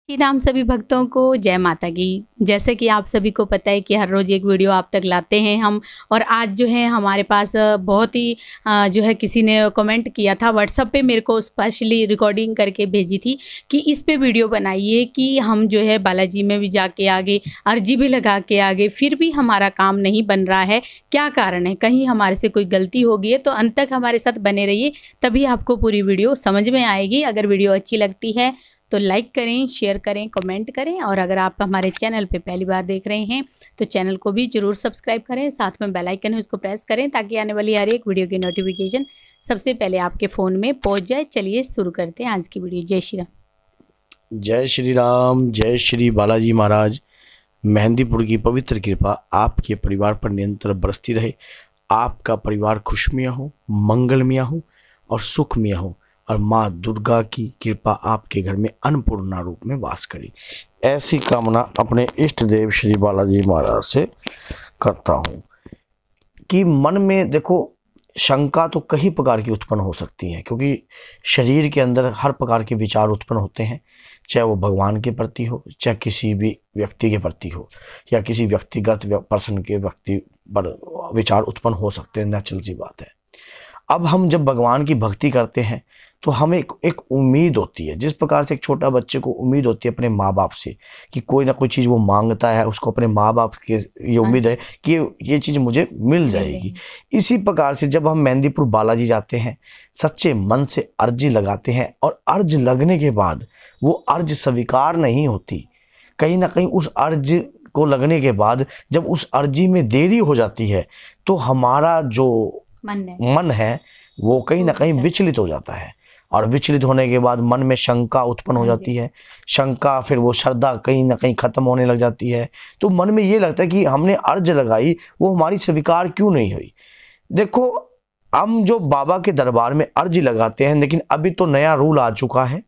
श्री राम सभी भक्तों को जय माता की। जैसे कि आप सभी को पता है कि हर रोज़ एक वीडियो आप तक लाते हैं हम। और आज जो है हमारे पास बहुत ही जो है किसी ने कमेंट किया था व्हाट्सएप पे, मेरे को स्पेशली रिकॉर्डिंग करके भेजी थी कि इस पे वीडियो बनाइए कि हम जो है बालाजी में भी जाके आगे, अर्जी भी लगा के आगे, फिर भी हमारा काम नहीं बन रहा है। क्या कारण है? कहीं हमारे से कोई गलती हो गई है? तो अंत तक हमारे साथ बने रहिए, तभी आपको पूरी वीडियो समझ में आएगी। अगर वीडियो अच्छी लगती है तो लाइक करें, शेयर करें, कमेंट करें। और अगर आप हमारे चैनल पे पहली बार देख रहे हैं तो चैनल को भी ज़रूर सब्सक्राइब करें, साथ में बेल आइकन है उसको प्रेस करें ताकि आने वाली हर एक वीडियो की नोटिफिकेशन सबसे पहले आपके फ़ोन में पहुंच जाए। चलिए शुरू करते हैं आज की वीडियो। जय श्री राम। जय श्री राम, जय श्री बालाजी महाराज। मेहंदीपुर की पवित्र कृपा आपके परिवार पर निरंतर बरसती रहे। आपका परिवार खुशमय हो, मंगलमय हो और सुखमय हो, और माँ दुर्गा की कृपा आपके घर में अन्नपूर्णा रूप में वास करे, ऐसी कामना अपने इष्ट देव श्री बालाजी महाराज से करता हूँ। कि मन में देखो, शंका तो कई प्रकार की उत्पन्न हो सकती है, क्योंकि शरीर के अंदर हर प्रकार के विचार उत्पन्न होते हैं, चाहे वो भगवान के प्रति हो, चाहे किसी भी व्यक्ति के प्रति हो, या किसी व्यक्तिगत पर्सन के व्यक्ति पर विचार उत्पन्न हो सकते हैं। नेचुरल सी बात है। अब हम जब भगवान की भक्ति करते हैं तो हमें एक उम्मीद होती है, जिस प्रकार से एक छोटा बच्चे को उम्मीद होती है अपने माँ बाप से कि कोई ना कोई चीज़ वो मांगता है, उसको अपने माँ बाप के ये उम्मीद है कि ये चीज़ मुझे मिल जाएगी। इसी प्रकार से जब हम मेहंदीपुर बालाजी जाते हैं, सच्चे मन से अर्जी लगाते हैं, और अर्ज लगने के बाद वो अर्ज स्वीकार नहीं होती, कहीं ना कहीं उस अर्ज को लगने के बाद जब उस अर्जी में देरी हो जाती है तो हमारा जो मन है वो कहीं ना कहीं विचलित हो जाता है, और विचलित होने के बाद मन में शंका उत्पन्न हो जाती है। शंका फिर वो श्रद्धा कहीं ना कहीं खत्म होने लग जाती है। तो मन में ये लगता है कि हमने अर्ज लगाई, वो हमारी स्वीकार क्यों नहीं हुई। देखो, हम जो बाबा के दरबार में अर्जी लगाते हैं, लेकिन अभी तो नया रूल आ चुका है,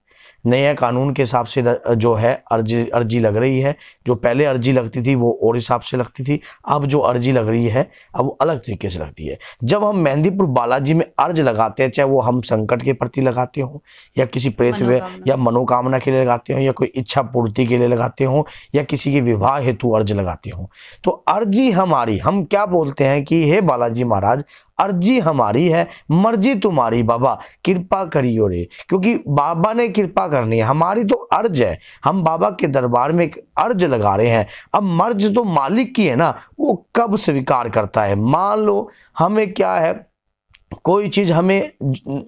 नया कानून के हिसाब से जो है अर्जी लग रही है। जो पहले अर्जी लगती थी वो और हिसाब से लगती थी, अब जो अर्जी लग रही है अब वो अलग तरीके से लगती है। जब हम मेहंदीपुर बालाजी में अर्ज लगाते हैं, चाहे वो हम संकट के प्रति लगाते हो, या किसी प्रेत या मनोकामना के लिए लगाते हो, या कोई इच्छा पूर्ति के लिए लगाते हो, या किसी के विवाह हेतु अर्ज लगाते हो, तो अर्जी हमारी, हम क्या बोलते हैं कि हे बालाजी महाराज, अर्जी हमारी है, मर्जी तुम्हारी बाबा, कृपा करियो रे। क्योंकि बाबा ने कृपा करनी है, हमारी तो अर्ज है। हम बाबा के दरबार में एक अर्ज लगा रहे हैं। अब मर्ज तो मालिक की है ना, वो कब स्वीकार करता है। मान लो हमें क्या है, कोई चीज हमें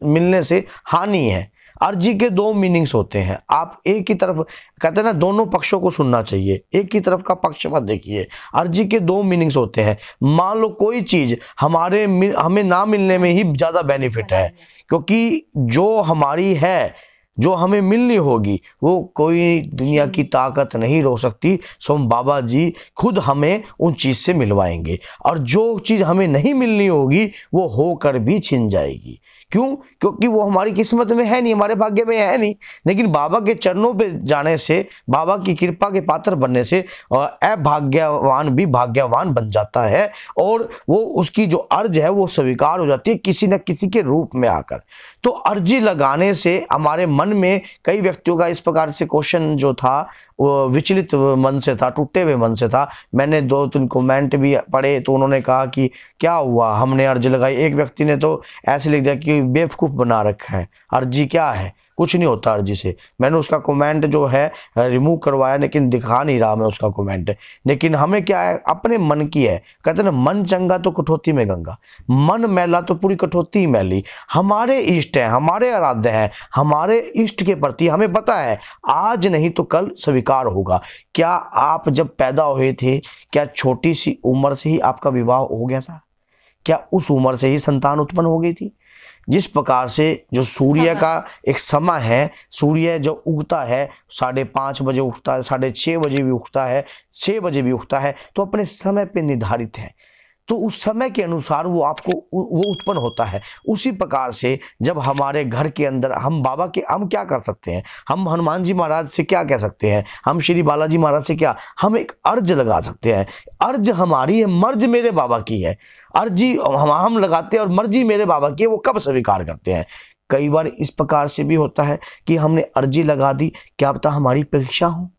मिलने से हानि है। अर्जी के दो मीनिंग्स होते हैं। आप एक ही तरफ, कहते हैं ना, दोनों पक्षों को सुनना चाहिए, एक ही तरफ का पक्ष मत देखिए। अर्जी के दो मीनिंग्स होते हैं। मान लो कोई चीज हमें ना मिलने में ही ज्यादा बेनिफिट है, क्योंकि जो हमारी है, जो हमें मिलनी होगी, वो कोई दुनिया की ताकत नहीं रोक सकती। सो बाबा जी खुद हमें उन चीज से मिलवाएंगे, और जो चीज हमें नहीं मिलनी होगी वो होकर भी छिन जाएगी। क्यों? क्योंकि वो हमारी किस्मत में है नहीं, हमारे भाग्य में है नहीं। लेकिन बाबा के चरणों पे जाने से, बाबा की कृपा के पात्र बनने से अभाग्यवान भी भाग्यवान बन जाता है, और वो उसकी जो अर्ज है वो स्वीकार हो जाती है किसी न किसी के रूप में आकर। तो अर्जी लगाने से हमारे मन में, कई व्यक्तियों का इस प्रकार से क्वेश्चन जो था वो विचलित मन से था, टूटे हुए मन से था। मैंने 2-3 कमेंट भी पढ़े तो उन्होंने कहा कि क्या हुआ, हमने अर्जी लगाई। एक व्यक्ति ने तो ऐसे लिख दिया कि बेवकूफ़ बना रखा है, अर्जी क्या है, कुछ नहीं होता अर्जी से। मैंने उसका कमेंट जो है रिमूव करवाया, लेकिन दिखा नहीं रहा मैं उसका कमेंट। लेकिन हमें क्या है, अपने मन की है। कहते ना, मन चंगा तो कठौती में गंगा, मन मैला तो पूरी कठौती ही मैली। हमारे इष्ट हैं, हमारे आराध्य हैं, हमारे इष्ट के प्रति हमें पता है आज नहीं तो कल स्वीकार होगा। क्या आप जब पैदा हुए थे, क्या छोटी सी उम्र से ही आपका विवाह हो गया था? क्या उस उम्र से ही संतान उत्पन्न हो गई थी? जिस प्रकार से जो सूर्य का एक समय है, सूर्य जो उगता है 5:30 बजे उगता है, 6:30 बजे भी उगता है, 6 बजे भी उगता है, तो अपने समय पे निर्धारित है। तो उस समय के अनुसार वो आपको वो उत्पन्न होता है। उसी प्रकार से जब हमारे घर के अंदर हम बाबा के, हम क्या कर सकते हैं, हम हनुमान जी महाराज से क्या कह सकते हैं, हम श्री बालाजी महाराज से क्या, हम एक अर्ज लगा सकते हैं। अर्ज हमारी है, मर्ज मेरे बाबा की है। अर्जी हम लगाते हैं और मर्जी मेरे बाबा की है। वो कब स्वीकार करते हैं? कई बार इस प्रकार से भी होता है कि हमने अर्जी लगा दी, क्या पता हमारी परीक्षा हो,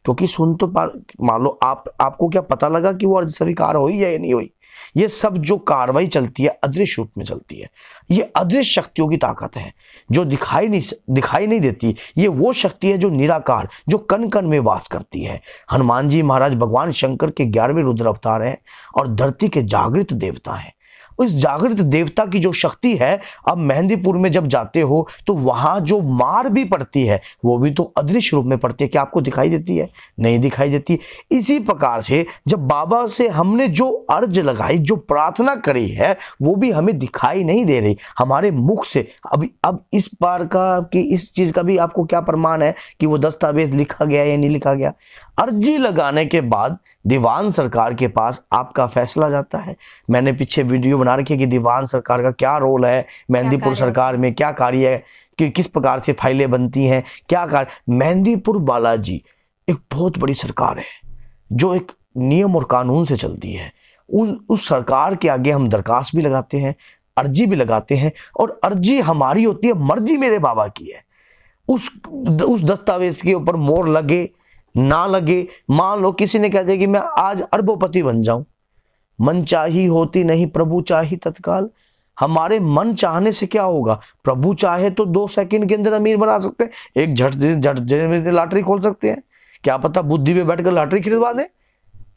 क्योंकि सुन तो मान लो आपको क्या पता लगा कि वो अर्जी स्वीकार हुई है या नहीं हुई। ये सब जो कार्रवाई चलती है अदृश्य रूप में चलती है। ये अदृश्य शक्तियों की ताकत है जो दिखाई नहीं देती। ये वो शक्ति है जो निराकार, जो कण कण में वास करती है। हनुमान जी महाराज भगवान शंकर के 11वें रुद्र अवतार हैं और धरती के जागृत देवता हैं। उस जागृत देवता की जो शक्ति है, अब मेहंदीपुर में जब जाते हो तो वहां जो मार भी पड़ती है वो भी तो अदृश्य रूप में पड़ती है। क्या आपको दिखाई देती है? नहीं दिखाई देती। इसी प्रकार से जब बाबा से हमने जो अर्ज लगाई, जो प्रार्थना करी है, वो भी हमें दिखाई नहीं दे रही हमारे मुख से। अब इस बार का कि इस चीज का भी आपको क्या प्रमाण है कि वो दस्तावेज लिखा गया या नहीं लिखा गया? अर्जी लगाने के बाद दीवान सरकार के पास आपका फैसला जाता है। मैंने पीछे वीडियो बना रखी है कि दीवान सरकार का क्या रोल है मेहंदीपुर सरकार में, क्या कार्य है, कि किस प्रकार से फाइलें बनती हैं, क्या कार्य। मेहंदीपुर बालाजी एक बहुत बड़ी सरकार है जो एक नियम और कानून से चलती है। उस सरकार के आगे हम दरखास्त भी लगाते हैं, अर्जी भी लगाते हैं, और अर्जी हमारी होती है, मर्जी मेरे बाबा की है। उस दस्तावेज के ऊपर मोहर लगे ना लगे, मान लो किसी ने कह दिया कि मैं आज अरबोपति बन जाऊं, मन चाही होती नहीं प्रभु चाही तत्काल। हमारे मन चाहने से क्या होगा? प्रभु चाहे तो 2 सेकंड के अंदर अमीर बना सकते हैं, एक झट लॉटरी खोल सकते हैं। क्या पता बुद्धि में बैठकर लॉटरी खरीदवा दें,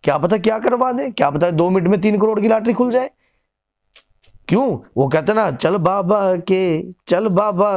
क्या पता क्या करवा दें, क्या पता 2 मिनट में 3 करोड़ की लॉटरी खुल जाए। क्यों? वो कहते ना, चल बाबा के चल बाबा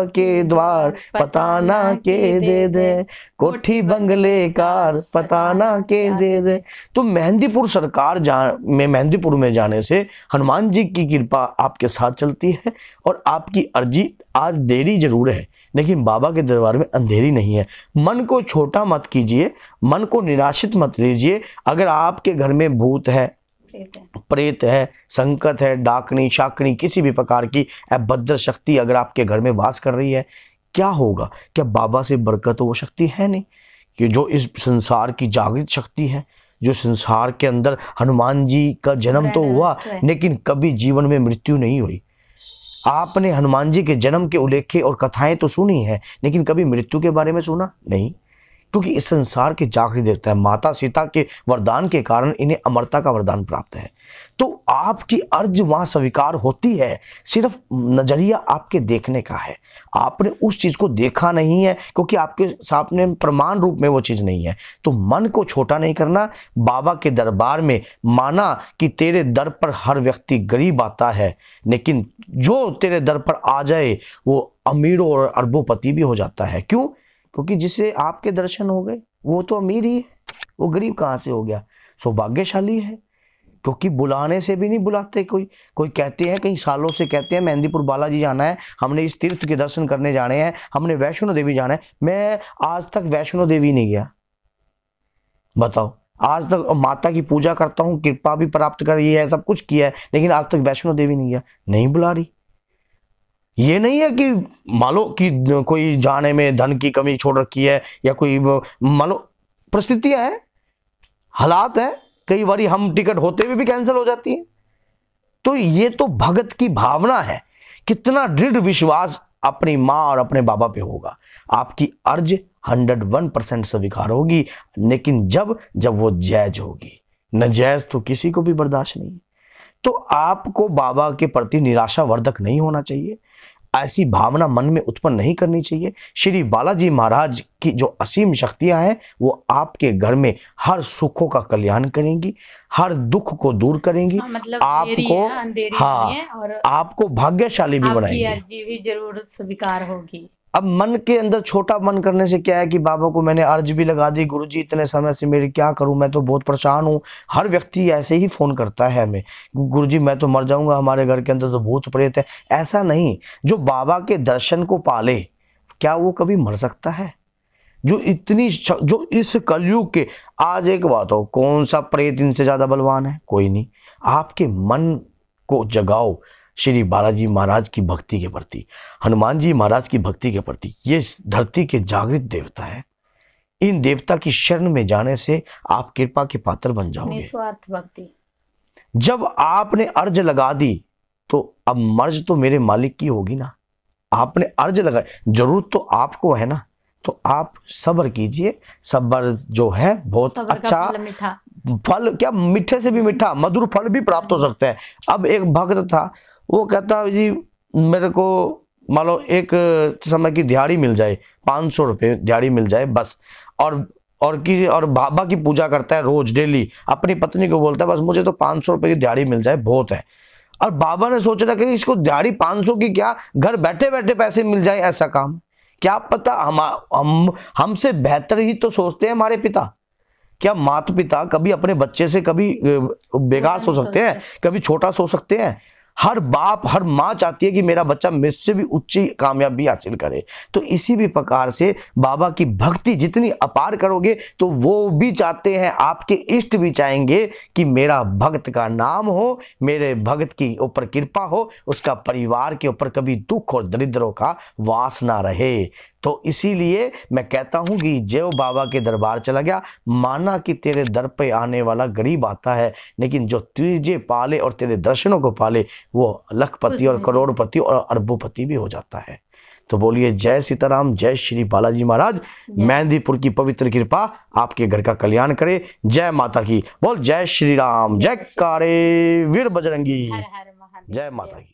के द्वार, पताना के दे दे, कोठी बंगले कार, पताना के दे दे। तो मेहंदीपुर सरकार मेहंदीपुर में जाने से हनुमान जी की कृपा आपके साथ चलती है, और आपकी अर्जी आज देरी जरूर है लेकिन बाबा के दरबार में अंधेरी नहीं है। मन को छोटा मत कीजिए, मन को निराशित मत लीजिए। अगर आपके घर में भूत है, प्रेत है, संकट है, डाकनी शाकनी किसी भी प्रकार की अभद्र शक्ति अगर आपके घर में वास कर रही है, क्या होगा? क्या बाबा से बरकत वो शक्ति है नहीं कि जो इस संसार की जागृत शक्ति है, जो संसार के अंदर हनुमान जी का जन्म तो हुआ लेकिन कभी जीवन में मृत्यु नहीं हुई। आपने हनुमान जी के जन्म के उल्लेख और कथाएं तो सुनी है लेकिन कभी मृत्यु के बारे में सुना नहीं, क्योंकि इस संसार के जागृत देवता है। माता सीता के वरदान के कारण इन्हें अमरता का वरदान प्राप्त है। तो आपकी अर्ज वहां स्वीकार होती है, सिर्फ नजरिया आपके देखने का है। आपने उस चीज को देखा नहीं है क्योंकि आपके सामने प्रमाण रूप में वो चीज नहीं है। तो मन को छोटा नहीं करना। बाबा के दरबार में माना कि तेरे दर पर हर व्यक्ति गरीब आता है, लेकिन जो तेरे दर पर आ जाए वो अमीरों और अरबोपति भी हो जाता है। क्यों? क्योंकि जिसे आपके दर्शन हो गए वो तो अमीर ही है, वो गरीब कहाँ से हो गया? सौभाग्यशाली है, क्योंकि बुलाने से भी नहीं बुलाते। कोई कहते हैं, कई सालों से कहते हैं मेहंदीपुर बालाजी जाना है, हमने इस तीर्थ के दर्शन करने जाने हैं, हमने वैष्णो देवी जाना है। मैं आज तक वैष्णो देवी नहीं गया, बताओ। आज तक माता की पूजा करता हूँ, कृपा भी प्राप्त करी है, सब कुछ किया है, लेकिन आज तक वैष्णो देवी नहीं गया। नहीं बुला रही। ये नहीं है कि मान लो कि कोई जाने में धन की कमी छोड़ रखी है या कोई मान लो परिस्थितियां हैं, हालात है, कई बार हम टिकट होते हुए भी कैंसिल हो जाती है। तो ये तो भगत की भावना है। कितना दृढ़ विश्वास अपनी माँ और अपने बाबा पे होगा। आपकी अर्ज 101% स्वीकार होगी, लेकिन जब वो जायज होगी। नाजायज तो किसी को भी बर्दाश्त नहीं। तो आपको बाबा के प्रति निराशावर्धक नहीं होना चाहिए, ऐसी भावना मन में उत्पन्न नहीं करनी चाहिए। श्री बालाजी महाराज की जो असीम शक्तियां हैं वो आपके घर में हर सुखों का कल्याण करेंगी, हर दुख को दूर करेंगी। मतलब आपको आपको भाग्यशाली भी बनाएंगी। आपकी अर्जी भी जरूर स्वीकार होगी। अब मन के अंदर छोटा मन करने से क्या है कि बाबा को मैंने अर्ज भी लगा दी, गुरुजी इतने समय से मेरी क्या करूं, मैं तो बहुत परेशान हूं। हर व्यक्ति ऐसे ही फोन करता है हमें, गुरुजी मैं तो मर जाऊंगा, हमारे घर के अंदर तो भूत प्रेत है। ऐसा नहीं, जो बाबा के दर्शन को पाले क्या वो कभी मर सकता है? जो इस कलयुग के, आज एक बात हो, कौन सा प्रेत इनसे ज्यादा बलवान है? कोई नहीं। आपके मन को जगाओ श्री बालाजी महाराज की भक्ति के प्रति, हनुमान जी महाराज की भक्ति के प्रति। ये धरती के जागृत देवता है। इन देवता की शरण में जाने से आप कृपा के पात्र बन जाओगे। निस्वार्थ भक्ति। जब आपने अर्ज लगा दी तो अब मर्ज तो मेरे मालिक की होगी ना, आपने अर्ज लगाई, जरूरत तो आपको है ना, तो आप सब्र कीजिए। सब्र जो है बहुत अच्छा फल, क्या मीठे से भी मीठा मधुर फल भी प्राप्त हो सकता है। अब एक भक्त था, वो कहता जी मेरे को मान लो एक समय की दिहाड़ी मिल जाए, 500 रुपये दिहाड़ी मिल जाए बस, और बाबा की पूजा करता है रोज डेली, अपनी पत्नी को बोलता है बस मुझे तो 500 रुपये की दिहाड़ी मिल जाए बहुत है। और बाबा ने सोचा था कि इसको दिहाड़ी 500 की क्या, घर बैठे बैठे पैसे मिल जाए ऐसा काम, क्या पता हमसे बेहतर ही तो सोचते हैं हमारे पिता। क्या माता पिता कभी अपने बच्चे से कभी बेकार सो सकते हैं, कभी छोटा सो सकते हैं? हर बाप हर माँ चाहती है कि मेरा बच्चा मुझसे भी उच्च कामयाबी हासिल करे। तो इसी भी प्रकार से बाबा की भक्ति जितनी अपार करोगे तो वो भी चाहते हैं, आपके इष्ट भी चाहेंगे कि मेरा भक्त का नाम हो, मेरे भक्त की ऊपर कृपा हो, उसका परिवार के ऊपर कभी दुख और दरिद्रों का वास ना रहे। तो इसीलिए मैं कहता हूं कि जो बाबा के दरबार चला गया, माना कि तेरे दर पे आने वाला गरीब आता है, लेकिन जो तुझे पाले और तेरे दर्शनों को पाले वो लखपति और करोड़पति और अरबोपति भी हो जाता है। तो बोलिए जय सीताराम, जय श्री बालाजी महाराज। मेहंदीपुर की पवित्र कृपा आपके घर का कल्याण करे। जय माता की बोल, जय श्री राम, जय कारे वीर बजरंगी, जय माता की।